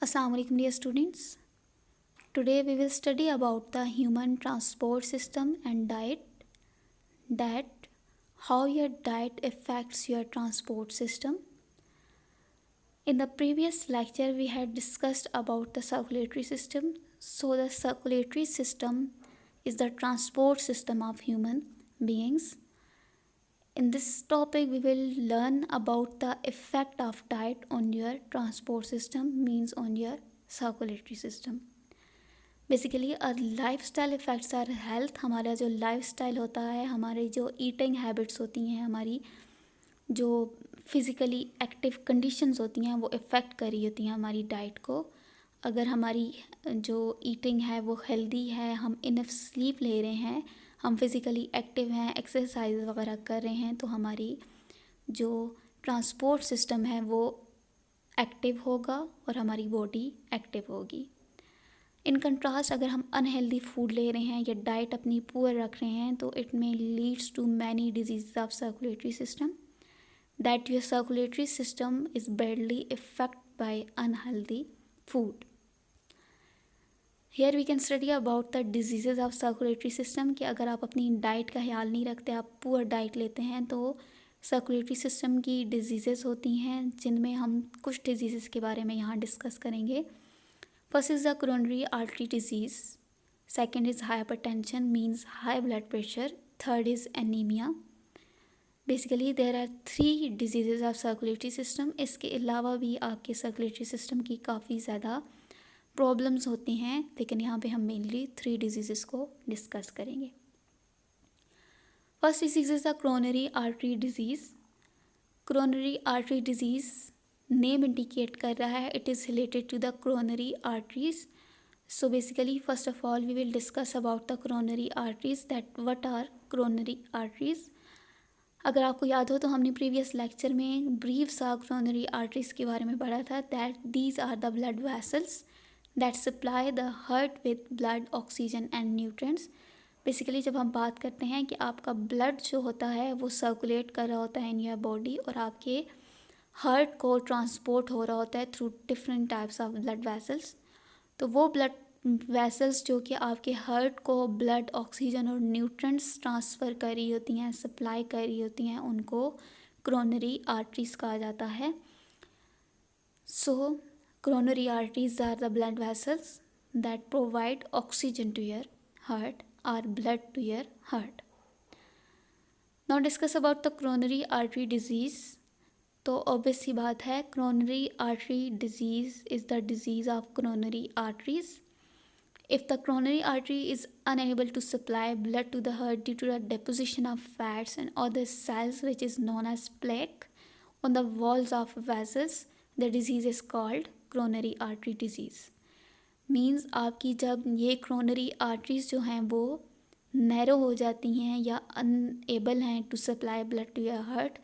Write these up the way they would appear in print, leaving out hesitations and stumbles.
Assalamu alaikum dear students. Today we will study about the human transport system and diet, that how your diet affects your transport system. In the previous lecture we had discussed about the circulatory system. So the circulatory system is the transport system of human beings. In this topic we will learn about the effect of diet on your transport system, means on your circulatory system. Basically life style effects are health. हमारा जो life style होता है, हमारी जो eating habits होती हैं, हमारी जो फिज़िकली एक्टिव कंडीशंस होती हैं वो इफ़ेक्ट कर रही होती हैं हमारी डाइट को. अगर हमारी जो ईटिंग है वो हेल्दी है, हम इनफ स्लीप ले रहे हैं, हम फिज़िकली एक्टिव हैं, एक्सरसाइज वगैरह कर रहे हैं, तो हमारी जो ट्रांसपोर्ट सिस्टम है वो एक्टिव होगा और हमारी बॉडी एक्टिव होगी. इन कंट्रास्ट अगर हम अनहेल्दी फूड ले रहे हैं या डाइट अपनी पुअर रख रहे हैं तो it may leads to many disease of circulatory system, that your circulatory system is badly effect by unhealthy food. Here we can study about the disease of circulatory system कि अगर आप अपनी diet का ख्याल नहीं रखते, आप पुअर डाइट लेते हैं, तो सर्कुलेटरी सिस्टम की डिजीज़ होती हैं, जिनमें हम कुछ डिजीज़ के बारे में यहाँ डिस्कस करेंगे. First is the coronary artery disease. Second is hypertension, means high blood pressure. Third is anemia. Basically there are 3 diseases of circulatory system. इसके अलावा भी आपके circulatory system की काफ़ी ज़्यादा प्रॉब्लम्स होती हैं, लेकिन यहाँ पे हम मेनली 3 diseases को डिस्कस करेंगे. First disease is the coronary artery disease. Coronary artery disease name indicate कर रहा है, it is related to the coronary arteries. So basically first of all we will discuss about the coronary arteries, that what are coronary arteries. अगर आपको याद हो तो हमने previous lecture में ब्रीफ सा कोरोनरी आर्टरीज के बारे में पढ़ा था, that these are the blood vessels that supply the heart with blood, oxygen and nutrients. Basically जब हम बात करते हैं कि आपका ब्लड जो होता है वो सर्कुलेट कर रहा होता है इन योर बॉडी और आपके हार्ट को ट्रांसपोर्ट हो रहा होता है through different types of blood vessels. तो वो ब्लड वेसल्स जो कि आपके हार्ट को ब्लड, ऑक्सीजन और न्यूट्रिएंट्स ट्रांसफ़र कर रही होती हैं, सप्लाई कर रही होती हैं, उनको कोरोनरी आर्टरीज कहा जाता है. So coronary arteries are the blood vessels that provide oxygen to your heart और blood to your heart. Now discuss about the coronary artery disease. तो ऑब्वियस सी बात है, coronary artery disease is the disease of coronary arteries. If the coronary artery is unable to supply blood to the heart due to the deposition of fats and other cells which is known as plaque on the walls of vessels, the disease is called coronary artery disease. Means आपकी जब ये coronary arteries जो हैं वो narrow हो जाती हैं या अनएबल हैं to supply blood to your heart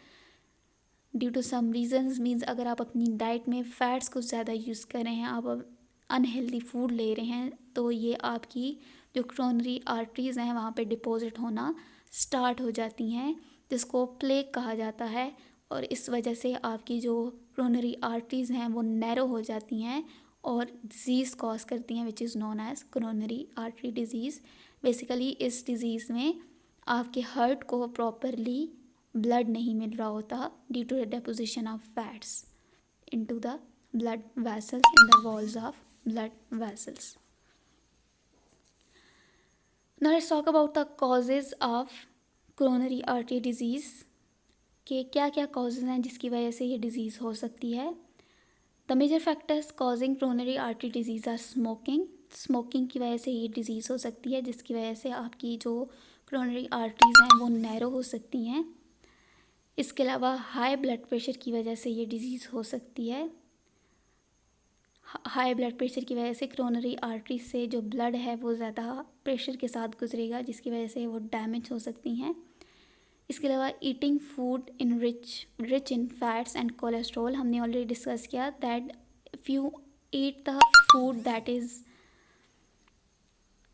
due to some reasons, means अगर आप अपनी डाइट में फ़ैट्स कुछ ज़्यादा यूज़ कर रहे हैं, आप अनहेल्दी फूड ले रहे हैं, तो ये आपकी जो कोरोनरी आर्टरीज़ हैं वहाँ पे डिपॉजिट होना स्टार्ट हो जाती हैं, जिसको प्लेक कहा जाता है. और इस वजह से आपकी जो कोरोनरी आर्टरीज़ हैं वो नैरो हो जाती हैं और डिज़ीज़ कॉज करती हैं, which is known as coronary artery disease. Basically इस डिज़ीज़ में आपके हार्ट को प्रॉपरली ब्लड नहीं मिल रहा होता due to the deposition of fats into the blood vessels in the walls of blood vessels. Now let's talk about the causes of coronary artery disease के क्या क्या कॉजेज हैं जिसकी वजह से ये डिज़ीज़ हो सकती है. The major factors causing coronary artery disease are smoking. Smoking की वजह से ये डिज़ीज़ हो सकती है, जिसकी वजह से आपकी जो कोरोनरी आर्टरीज़ हैं वो नैरो हो सकती हैं. इसके अलावा हाई ब्लड प्रेशर की वजह से ये डिज़ीज़ हो सकती है. हाई ब्लड प्रेशर की वजह से कोरोनरी आर्टरी से जो ब्लड है वो ज़्यादा प्रेशर के साथ गुजरेगा, जिसकी वजह से वो डैमेज हो सकती हैं. इसके अलावा eating food in rich in fats and cholesterol, हमने ऑलरेडी डिस्कस किया that if you eat the food that is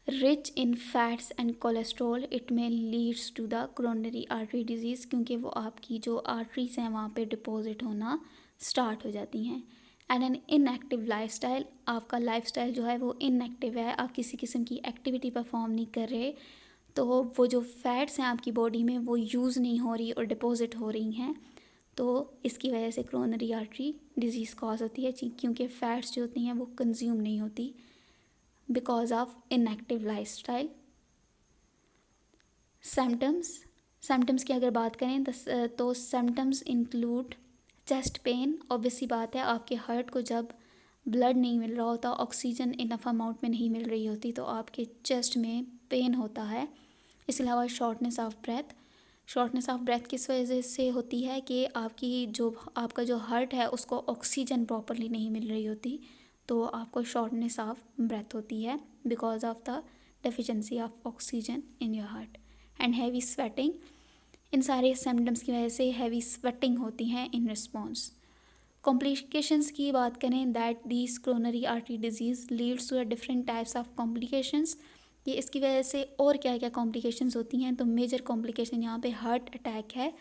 rich in fats and cholesterol, it may leads to the coronary artery disease, क्योंकि वो आपकी जो arteries हैं वहाँ पे deposit होना स्टार्ट हो जाती हैं. एंड एन इनएक्टिव लाइफस्टाइल, आपका लाइफस्टाइल जो है वो इनएक्टिव है, आप किसी किस्म की एक्टिविटी परफॉर्म नहीं कर रहे, तो वो जो फैट्स हैं आपकी बॉडी में वो यूज़ नहीं हो रही और डिपॉजिट हो रही हैं, तो इसकी वजह से कोरोनरी आर्टरी डिजीज़ कॉज होती है, क्योंकि फ़ैट्स जो होती हैं वो कंज्यूम नहीं होती because of inactive lifestyle. Symptoms की अगर बात करें तो symptoms include chest pain, obvious सी बात है, आपके हार्ट को जब ब्लड नहीं मिल रहा होता, ऑक्सीजन इनफ अमाउंट में नहीं मिल रही होती, तो आपके चेस्ट में पेन होता है। इसके अलावा शॉर्टनेस ऑफ ब्रेथ किस वजह से होती है कि आपका जो हार्ट है उसको ऑक्सीजन प्रॉपरली नहीं मिल रही होती, तो आपको शॉर्टनेस ऑफ ब्रेथ होती है because of the deficiency of oxygen in your heart. And heavy sweating, इन सारे सिम्टम्स की वजह से हैवी स्वेटिंग होती हैं इन रिस्पॉन्स। कॉम्प्लिकेशंस की बात करें that this coronary artery disease leads to a different types of complications, कि इसकी वजह से और क्या क्या कॉम्प्लिकेशंस होती हैं। तो मेजर कॉम्प्लिकेशन यहाँ पे हार्ट अटैक है,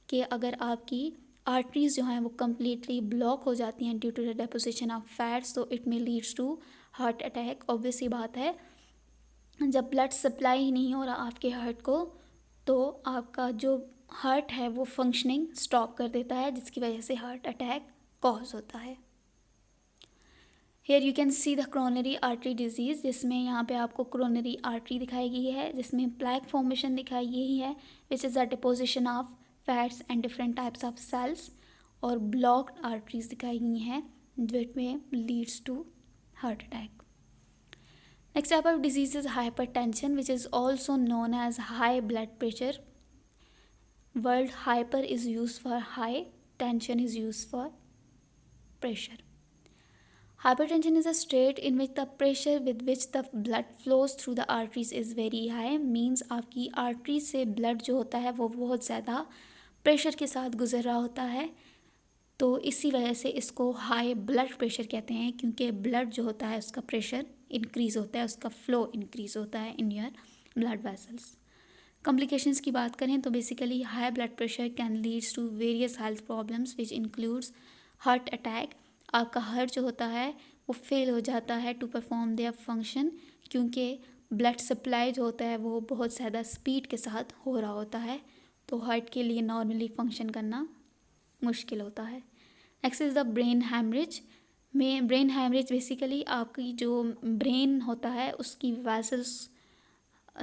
कि अगर आपकी आर्टरीज़ जो हैं वो कम्प्लीटली ब्लॉक हो जाती हैं due to the deposition of fats, तो it may leads to heart attack. Obvious सी बात है, जब ब्लड सप्लाई ही नहीं हो रहा आपके हार्ट को, तो आपका जो हार्ट है वो फंक्शनिंग स्टॉप कर देता है, जिसकी वजह से हार्ट अटैक कॉज होता है। Here you can see the coronary artery disease, जिसमें यहाँ पे आपको कोरोनरी आर्टरी दिखाई गई है, जिसमें प्लैक फॉर्मेशन दिखाई गई है which is the deposition of fats and different types of cells, और ब्लॉक्ड आर्टरीज दिखाई गई हैं विच में leads to heart attack. Next type of disease is hypertension, which is also known as high blood pressure. Word hyper is used for high, tension is used for pressure. Hypertension is a state in which the pressure with which the blood flows through the arteries is very high. Means आपकी artery से blood जो होता है वो बहुत ज़्यादा pressure के साथ गुजर रहा होता है, तो इसी वजह से इसको हाई ब्लड प्रेशर कहते हैं, क्योंकि ब्लड जो होता है उसका प्रेशर इंक्रीज़ होता है, उसका फ्लो इंक्रीज़ होता है in your blood vessels. Complications की बात करें तो basically high blood pressure can leads to various health problems which includes heart attack. आपका हार्ट जो होता है वो फेल हो जाता है टू परफॉर्म देयर फंक्शन, क्योंकि ब्लड सप्लाई जो होता है वो बहुत ज़्यादा स्पीड के साथ हो रहा होता है, तो हार्ट के लिए नॉर्मली फंक्शन करना मुश्किल होता है। Next is the brain haemorrhage. में ब्रेन हैमरेज बेसिकली आपकी जो ब्रेन होता है उसकी वेसल्स,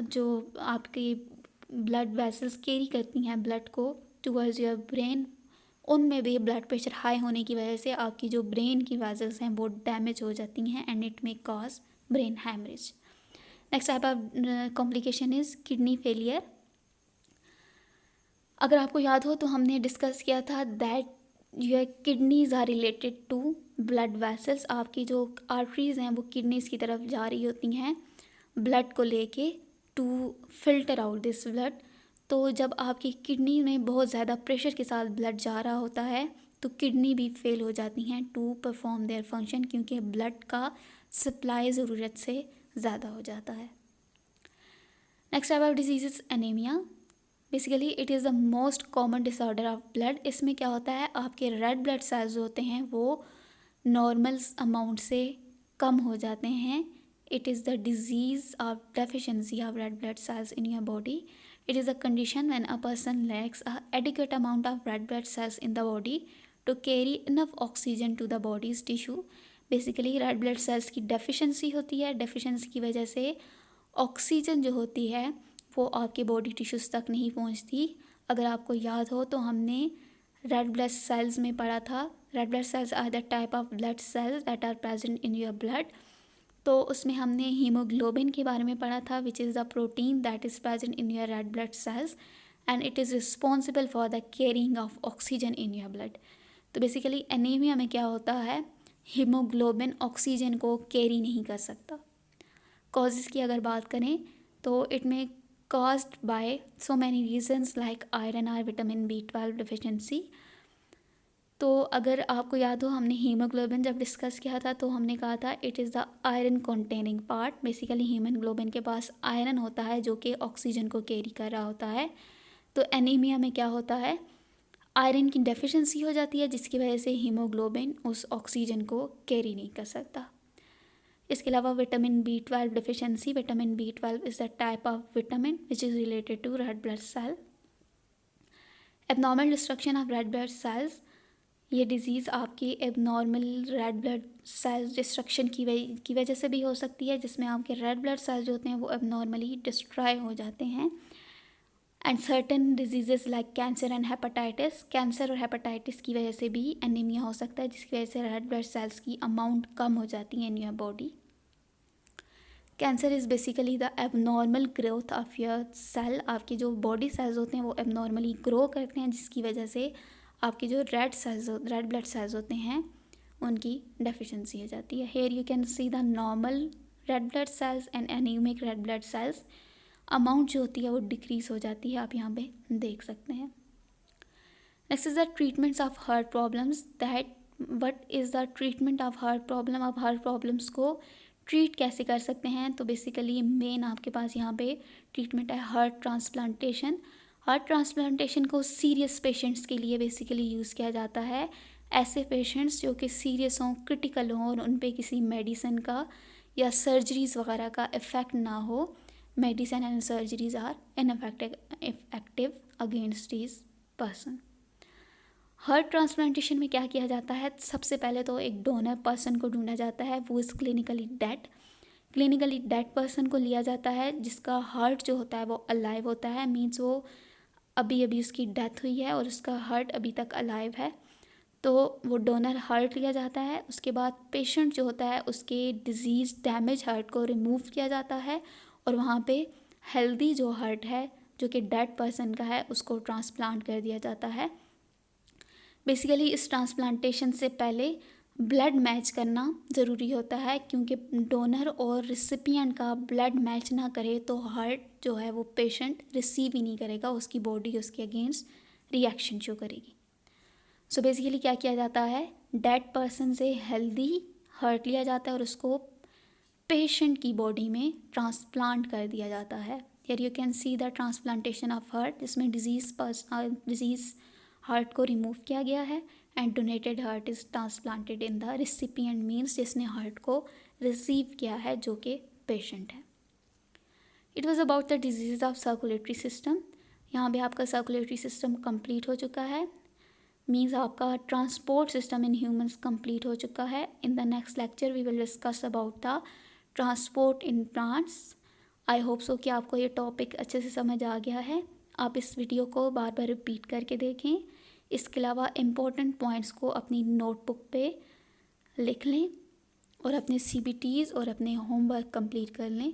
जो आपकी ब्लड वेसल्स कैरी करती हैं ब्लड को टुवर्ड्स योर ब्रेन, उनमें भी ब्लड प्रेशर हाई होने की वजह से आपकी जो ब्रेन की वेसल्स हैं वो डैमेज हो जाती हैं and it may cause brain haemorrhage. Next type of complication is kidney failure. अगर आपको याद हो तो हमने डिस्कस किया था that your kidneys are related to blood vessels. आपकी जो आर्टरीज़ हैं वो किडनीज़ की तरफ जा रही होती हैं ब्लड को लेके to filter out this blood. तो जब आपकी किडनी में बहुत ज़्यादा प्रेशर के साथ ब्लड जा रहा होता है तो किडनी भी फेल हो जाती हैं टू परफॉर्म देयर फंक्शन, क्योंकि ब्लड का सप्लाई ज़रूरत से ज़्यादा हो जाता है। Next type of disease is anaemia. Basically it is the most common disorder of blood. इसमें क्या होता है, आपके रेड ब्लड सेल्स होते हैं वो नॉर्मल अमाउंट से कम हो जाते हैं। It is the disease of deficiency of red blood cells in your body. It is a condition when a person lacks a adequate amount of red blood cells in the body to carry enough oxygen to the body's tissue. Basically red blood cells की deficiency होती है, deficiency की वजह से oxygen जो होती है वो आपके बॉडी टिश्यूज़ तक नहीं पहुंचती। अगर आपको याद हो तो हमने रेड ब्लड सेल्स में पढ़ा था, red blood cells are the type of blood cells that are present in your blood. तो उसमें हमने हीमोग्लोबिन के बारे में पढ़ा था which is the protein that is present in your red blood cells and it is responsible for the carrying of oxygen in your blood. तो basically anaemia में क्या होता है, हीमोग्लोबिन ऑक्सीजन को कैरी नहीं कर सकता। कॉजेज़ की अगर बात करें तो इट में caused by so many reasons like iron or vitamin B12 deficiency। तो अगर आपको याद हो हमने हीमोग्लोबिन जब डिस्कस किया था तो हमने कहा था it is the iron containing part. Basically haemoglobin के पास आयरन होता है जो कि ऑक्सीजन को कैरी कर रहा होता है। तो एनीमिया में क्या होता है, आयरन की डेफिशिएंसी हो जाती है, जिसकी वजह से हीमोग्लोबिन उस ऑक्सीजन को कैरी नहीं कर सकता। इसके अलावा vitamin B12 deficiency, vitamin B12 is the type of vitamin which is related to red blood cell. Abnormal destruction of red blood cells, ये डिज़ीज़ आपकी abnormal red blood cells destruction की वजह से भी हो सकती है, जिसमें आपके रेड ब्लड सेल्स जो होते हैं वो एबनॉर्मली डिस्ट्रॉय हो जाते हैं। And certain diseases like cancer and hepatitis, cancer और हेपेटाइटिस की वजह से भी एनीमिया हो सकता है, जिसकी वजह से रेड ब्लड सेल्स की अमाउंट कम हो जाती है in your body. Cancer is basically the abnormal growth of your cell, आपके जो बॉडी सेल्स होते हैं वो एबनॉर्मली ग्रो करते हैं, जिसकी वजह से आपके जो रेड ब्लड सेल्स होते हैं उनकी डेफिशिएंसी हो जाती है। Here you can see the normal red blood cells and anaemic red blood cells, amount जो होती है वो डिक्रीज हो जाती है, आप यहाँ पे देख सकते हैं। Next is the treatments of heart problems, that what is the treatment of heart problem. आप हार्ट प्रॉब्लम्स को ट्रीट कैसे कर सकते हैं, तो बेसिकली मेन आपके पास यहाँ पे ट्रीटमेंट है हार्ट ट्रांसप्लांटेशन। हार्ट ट्रांसप्लांटेशन को सीरियस पेशेंट्स के लिए बेसिकली यूज़ किया जाता है। ऐसे पेशेंट्स जो कि सीरियस हों, क्रिटिकल हों और उन पे किसी मेडिसिन का या सर्जरीज़ वगैरह का इफ़ेक्ट ना हो, medicine and surgeries are ineffective against this person. Heart transplantation में क्या किया जाता है, सबसे पहले तो एक डोनर पर्सन को ढूंढा जाता है, वो इज़ क्लिनिकली डेड पर्सन को लिया जाता है, जिसका हार्ट जो होता है वो अलाइव होता है, मीन्स वो अभी अभी उसकी डेथ हुई है और उसका हार्ट अभी तक अलाइव है, तो वो डोनर हार्ट लिया जाता है। उसके बाद पेशेंट जो होता है उसके डिजीज़ डैमेज हार्ट को रिमूव किया जाता है और वहाँ पे हेल्दी जो हार्ट है जो कि डेड पर्सन का है उसको ट्रांसप्लांट कर दिया जाता है। बेसिकली इस ट्रांसप्लांटेशन से पहले ब्लड मैच करना ज़रूरी होता है, क्योंकि डोनर और रिसिपिएंट का ब्लड मैच ना करे तो हार्ट जो है वो पेशेंट रिसीव ही नहीं करेगा, उसकी बॉडी उसके अगेंस्ट रिएक्शन शो करेगी। सो बेसिकली क्या किया जाता है, डेड पर्सन से हेल्दी हार्ट लिया जाता है और उसको पेशेंट की बॉडी में ट्रांसप्लांट कर दिया जाता है। Here you can see the transplantation of heart, जिसमें डिजीज़ हार्ट को रिमूव किया गया है and donated heart is transplanted in the recipient, means जिसने हार्ट को रिसीव किया है जो कि पेशेंट है। It was about the disease of circulatory system. यहाँ पे आपका सर्कुलेटरी सिस्टम कंप्लीट हो चुका है, मीन्स आपका transport system in humans complete हो चुका है। In the next lecture we will discuss about the transport in plants. I hope so कि आपको ये टॉपिक अच्छे से समझ आ गया है। आप इस वीडियो को बार बार रिपीट करके देखें, इसके अलावा इम्पोर्टेंट पॉइंट्स को अपनी नोटबुक पे लिख लें और अपने CBTs और अपने होमवर्क कंप्लीट कर लें।